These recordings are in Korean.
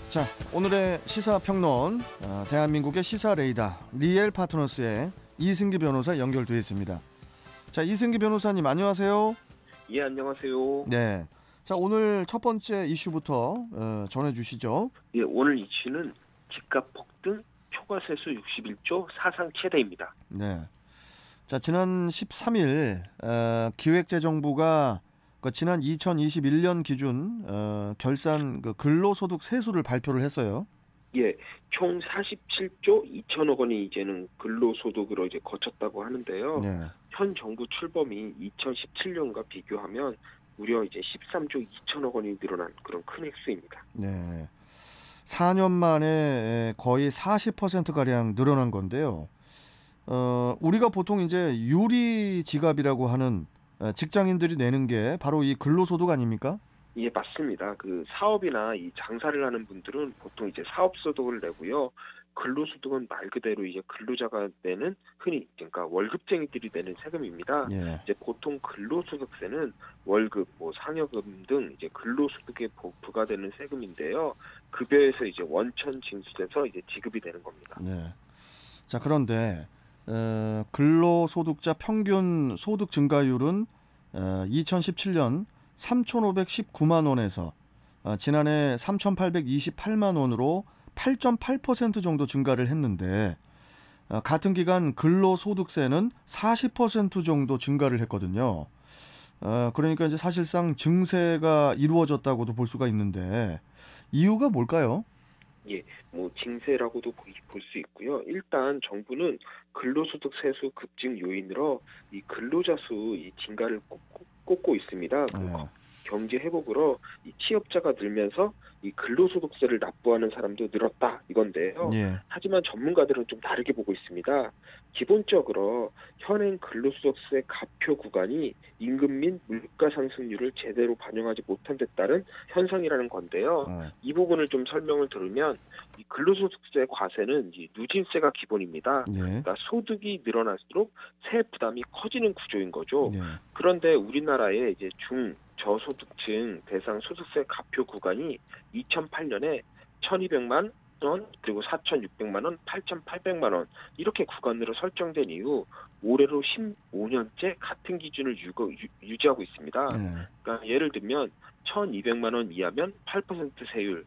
자, 오늘의 시사평론, 대한민국의 시사 레이더 리엘 파트너스의 이승기 변호사 연결되어 있습니다. 자, 이승기 변호사님 안녕하세요. 예, 안녕하세요. 네. 자, 오늘 첫 번째 이슈부터 전해주시죠. 예, 오늘 이슈는 집값 폭등, 초과세수 61조 사상 최대입니다. 네. 자, 지난 13일 기획재정부가 지난 2021년 기준 결산 근로소득 세수를 발표를 했어요. 예, 총 47조 2천억 원이 이제는 근로소득으로 이제 거쳤다고 하는데요. 네. 현 정부 출범이 2017년과 비교하면 무려 이제 13조 2천억 원이 늘어난 그런 큰 액수입니다. 네. 4년 만에 거의 40%가량 늘어난 건데요. 우리가 보통 이제 유리 지갑이라고 하는 직장인들이 내는 게 바로 이 근로소득 아닙니까? 예, 맞습니다. 그 사업이나 이 장사를 하는 분들은 보통 이제 사업소득을 내고요. 근로소득은 말 그대로 이제 근로자가 내는 흔히 그러니까 월급쟁이들이 내는 세금입니다. 예. 이제 보통 근로소득세는 월급, 뭐 상여금 등 이제 근로소득에 부과되는 세금인데요. 급여에서 이제 원천 징수돼서 이제 지급이 되는 겁니다. 네. 자, 그런데 근로소득자 평균 소득 증가율은 2017년 3,519만 원에서 지난해 3,828만 원으로 8.8% 정도 증가를 했는데 같은 기간 근로소득세는 40% 정도 증가를 했거든요. 그러니까 이제 사실상 증세가 이루어졌다고도 볼 수가 있는데 이유가 뭘까요? 예, 뭐 징세라고도 볼 수 있고요. 일단 정부는 근로소득 세수 급증 요인으로 이 근로자 수 이 증가를 꼽고 있습니다. 경제 회복으로 이 취업자가 늘면서 이 근로소득세를 납부하는 사람도 늘었다 이건데요. 예. 하지만 전문가들은 좀 다르게 보고 있습니다. 기본적으로 현행 근로소득세 가표 구간이 임금 및 물가 상승률을 제대로 반영하지 못한 데 따른 현상이라는 건데요. 이 부분을 좀 설명을 들으면 이 근로소득세 과세는 이 누진세가 기본입니다. 예. 그러니까 소득이 늘어날수록 세 부담이 커지는 구조인 거죠. 예. 그런데 우리나라의 이제 저소득층 대상 소득세 가표 구간이 2008년에 1,200만 원, 그리고 4,600만 원, 8,800만 원 이렇게 구간으로 설정된 이후 올해로 15년째 같은 기준을 유지하고 있습니다. 그러니까 예를 들면 1,200만 원 이하면 8% 세율,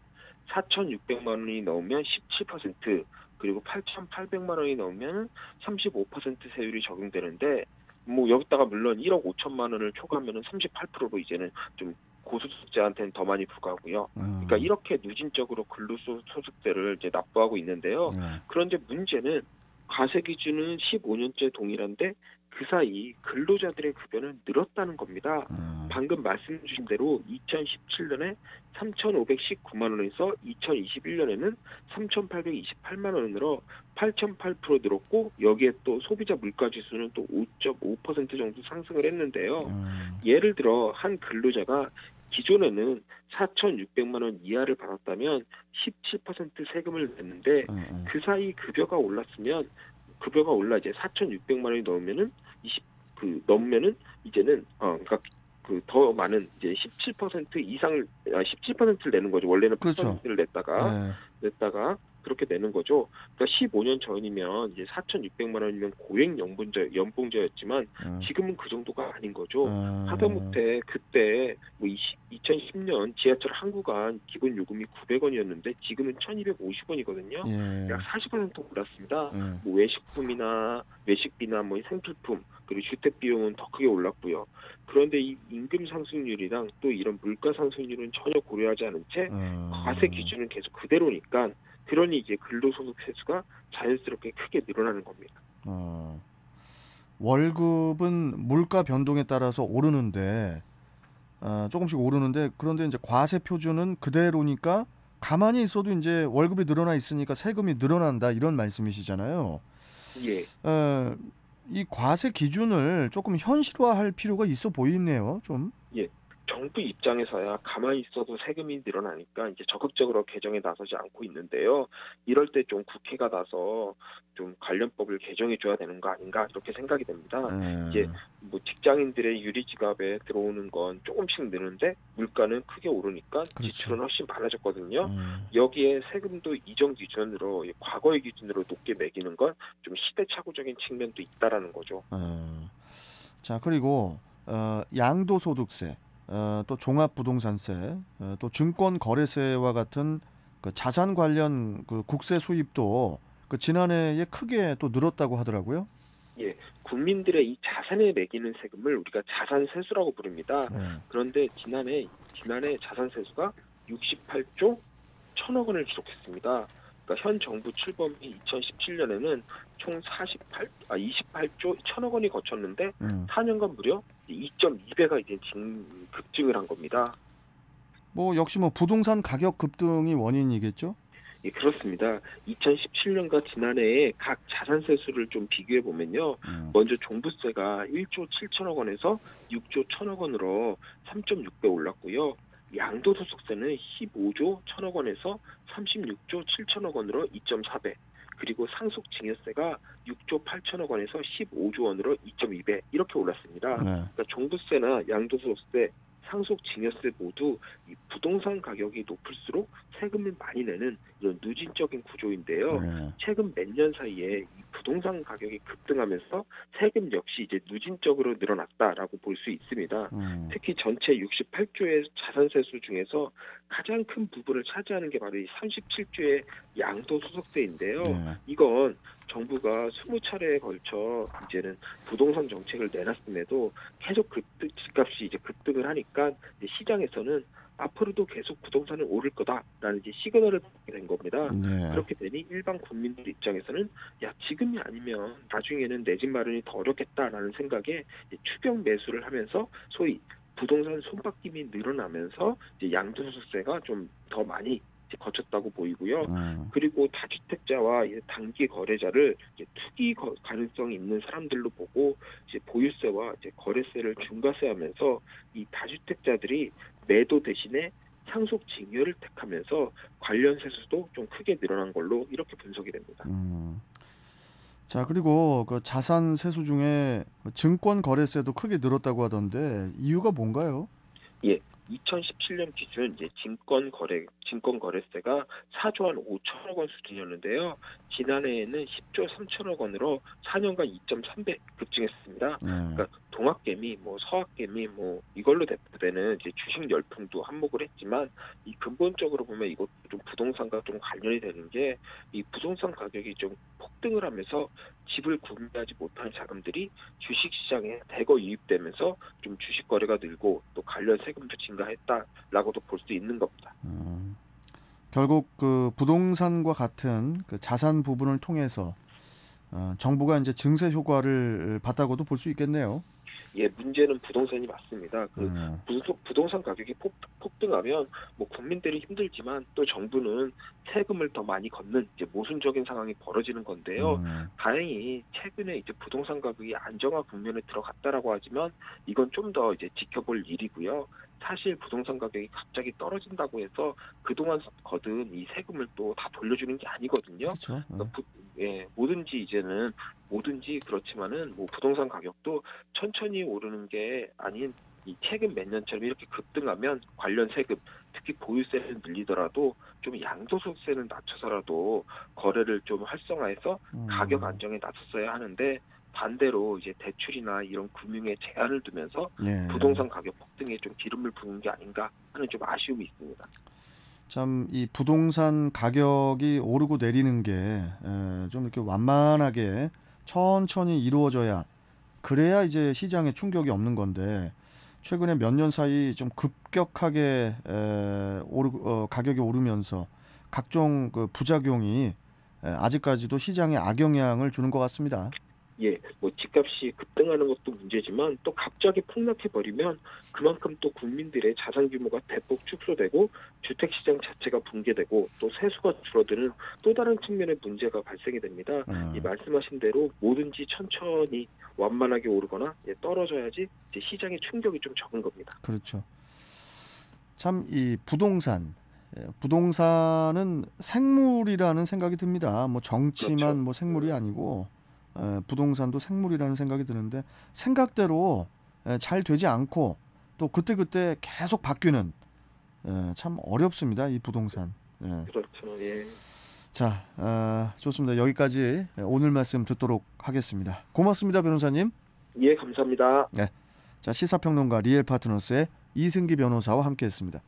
4,600만 원이 넘으면 17%, 그리고 8,800만 원이 넘으면 35% 세율이 적용되는데 뭐 여기다가 물론 1억 5천만 원을 초과하면은 38%로 이제는 좀 고소득자한테는 더 많이 부과하고요. 그러니까 이렇게 누진적으로 근로소득세를 이제 납부하고 있는데요. 그런데 문제는 과세 기준은 15년째 동일한데 그 사이 근로자들의 급여는 늘었다는 겁니다. 방금 말씀 주신 대로 2017년에 3,519만 원에서 2021년에는 3,828만 원으로 8.8% 늘었고 여기에 또 소비자 물가지수는 또 5.5% 정도 상승을 했는데요. 예를 들어 한 근로자가 기존에는 4,600만 원 이하를 받았다면 17% 세금을 냈는데 그 사이 급여가 올라 이제 4,600만 원이 넘으면은 이제는 그러니까 그 더 많은 이제 17% 이상을 17%를 내는 거죠. 원래는 8%를 냈다가 그렇게 내는 거죠. 그러니까 15년 전이면 이제 4,600만 원이면 고액 연봉제였지만 지금은 그 정도가 아닌 거죠. 하다못해 그때 뭐 2010년 지하철 한 구간 기본 요금이 900원이었는데 지금은 1,250원이거든요. 약 40% 올랐습니다. 뭐 외식비나 뭐 생필품 그리고 주택 비용은 더 크게 올랐고요. 그런데 이 임금 상승률이랑 또 이런 물가 상승률은 전혀 고려하지 않은 채 과세 기준은 계속 그대로니까 그러니 이제 근로소득 세수가 자연스럽게 크게 늘어나는 겁니다. 월급은 물가 변동에 따라서 오르는데 조금씩 오르는데 그런데 이제 과세 표준은 그대로니까 가만히 있어도 이제 월급이 늘어나 있으니까 세금이 늘어난다 이런 말씀이시잖아요. 예. 이 과세 기준을 조금 현실화할 필요가 있어 보이네요, 좀. 예. 정부 입장에서야 가만히 있어도 세금이 늘어나니까 이제 적극적으로 개정에 나서지 않고 있는데요. 이럴 때 좀 국회가 나서 좀 관련법을 개정해 줘야 되는 거 아닌가 이렇게 생각이 됩니다. 이제 예. 뭐 직장인들의 유리지갑에 들어오는 건 조금씩 느는데 물가는 크게 오르니까 그렇죠. 지출은 훨씬 많아졌거든요. 예. 여기에 세금도 이전 기준으로 과거의 기준으로 높게 매기는 건 좀 시대착오적인 측면도 있다라는 거죠. 어. 자, 그리고 양도소득세, 또 종합부동산세, 또 증권거래세와 같은 그 자산 관련 그 국세 수입도 그 지난해에 크게 또 늘었다고 하더라고요. 예, 국민들의 이 자산에 매기는 세금을 우리가 자산세수라고 부릅니다. 네. 그런데 지난해 자산세수가 68조 1천억 원을 기록했습니다. 그러니까 현 정부 출범이 2017년에는 총 28조 1천억 원이 거쳤는데 4년간 무려 2.2배가 이제 급증을 한 겁니다. 뭐 역시 뭐 부동산 가격 급등이 원인이겠죠? 예, 그렇습니다. 2017년과 지난해에 각 자산세 수를 좀 비교해 보면요. 먼저 종부세가 1조 7천억 원에서 6조 1천억 원으로 3.6배 올랐고요. 양도소득세는 15조 1천억 원에서 36조 7천억 원으로 2.4배. 그리고 상속증여세가 6조 8천억 원에서 15조 원으로 2.2배 이렇게 올랐습니다. 네. 그러니까 종부세나 양도소득세, 상속증여세 모두 이 부동산 가격이 높을수록 세금을 많이 내는 이런 누진적인 구조인데요. 네. 최근 몇 년 사이에 이 부동산 가격이 급등하면서 세금 역시 이제 누진적으로 늘어났다라고 볼 수 있습니다. 특히 전체 68조의 자산세수 중에서 가장 큰 부분을 차지하는 게 바로 이 37조의 양도소득세인데요. 네. 이건 정부가 20차례에 걸쳐 이제는 부동산 정책을 내놨음에도 계속 집값이 이제 급등을 하니까 이제 시장에서는 앞으로도 계속 부동산은 오를 거다라는 이제 시그널을 받게 된 겁니다. 네. 그렇게 되니 일반 국민들 입장에서는 야 지금이 아니면 나중에는 내 집 마련이 더 어렵겠다라는 생각에 이제 추격 매수를 하면서 소위 부동산 손바뀜이 늘어나면서 이제 양도소득세가 좀 더 많이 이제 거쳤다고 보이고요. 그리고 다주택자와 이제 단기 거래자를 이제 투기 가능성이 있는 사람들로 보고 이제 보유세와 이제 거래세를 중과세하면서 이 다주택자들이 매도 대신에 상속 증여를 택하면서 관련 세수도 좀 크게 늘어난 걸로 이렇게 분석이 됩니다. 자, 그리고 그 자산 세수 중에 증권 거래세도 크게 늘었다고 하던데 이유가 뭔가요? 예, 2017년 기준 이제 증권 거래세가 4조 한 5천억 원 수준이었는데요. 지난해에는 10조 3천억 원으로 4년간 2.3배 급증했습니다. 그러니까 동학개미, 뭐 서학개미, 뭐 이걸로 대표되는 이제 주식 열풍도 한몫을 했지만 이 근본적으로 보면 이것도 좀 부동산과 좀 관련이 되는 게 이 부동산 가격이 좀 폭등을 하면서 집을 구매하지 못한 자금들이 주식시장에 대거 유입되면서 좀 주식 거래가 늘고 또 관련 세금도 증가했다라고도 볼 수 있는 겁니다. 결국 그 부동산과 같은 그 자산 부분을 통해서 정부가 이제 증세 효과를 봤다고도 볼 수 있겠네요. 예, 문제는 부동산이 맞습니다. 부동산 가격이 폭등하면 뭐 국민들이 힘들지만 또 정부는 세금을 더 많이 걷는 이제 모순적인 상황이 벌어지는 건데요. 다행히 최근에 이제 부동산 가격이 안정화 국면에 들어갔다라고 하지만 이건 좀 더 이제 지켜볼 일이고요. 사실 부동산 가격이 갑자기 떨어진다고 해서 그동안 거둔 이 세금을 또 다 돌려주는 게 아니거든요. 그렇죠. 그러니까 뭐든지 그렇지만은 뭐 부동산 가격도 천천히 오르는 게 아닌 이 최근 몇 년처럼 이렇게 급등하면 관련 세금, 특히 보유세를 늘리더라도 좀 양도소득세는 낮춰서라도 거래를 좀 활성화해서 가격 안정에 나섰어야 하는데 반대로 이제 대출이나 이런 금융에 제한을 두면서 부동산 가격 폭등에 좀 기름을 부은 게 아닌가 하는 좀 아쉬움이 있습니다. 참 이 부동산 가격이 오르고 내리는 게 좀 이렇게 완만하게 천천히 이루어져야 그래야 이제 시장에 충격이 없는 건데 최근에 몇 년 사이 좀 급격하게 가격이 오르면서 각종 그 부작용이 아직까지도 시장에 악영향을 주는 것 같습니다. 예, 뭐 집값이 급등하는 것도 문제지만 또 갑자기 폭락해버리면 그만큼 또 국민들의 자산 규모가 대폭 축소되고 주택시장 자체가 붕괴되고 또 세수가 줄어드는 또 다른 측면의 문제가 발생이 됩니다. 이 말씀하신 대로 뭐든지 천천히 완만하게 오르거나 떨어져야지 이제 시장의 충격이 좀 적은 겁니다. 그렇죠. 참 이 부동산은 생물이라는 생각이 듭니다. 뭐 정치만 그렇죠. 뭐 생물이 아니고 부동산도 생물이라는 생각이 드는데 생각대로 잘 되지 않고 또 그때그때 계속 바뀌는 참 어렵습니다. 이 부동산. 예. 그렇죠. 예. 자, 좋습니다. 여기까지 오늘 말씀 듣도록 하겠습니다. 고맙습니다, 변호사님. 예, 감사합니다. 네. 자, 시사평론가 리엘파트너스의 이승기 변호사와 함께했습니다.